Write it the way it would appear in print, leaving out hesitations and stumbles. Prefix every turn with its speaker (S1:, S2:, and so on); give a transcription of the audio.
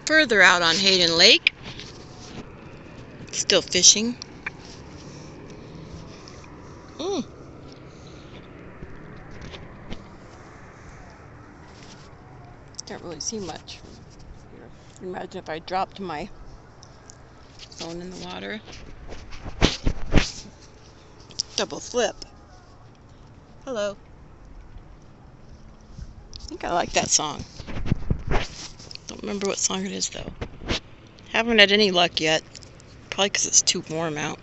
S1: Further out on Hayden Lake. Still fishing. Can't really see much from here. Imagine if I dropped my phone in the water. Double flip. Hello. I think I like that song. Don't remember what song it is though. Haven't had any luck yet. Probably because it's too warm out.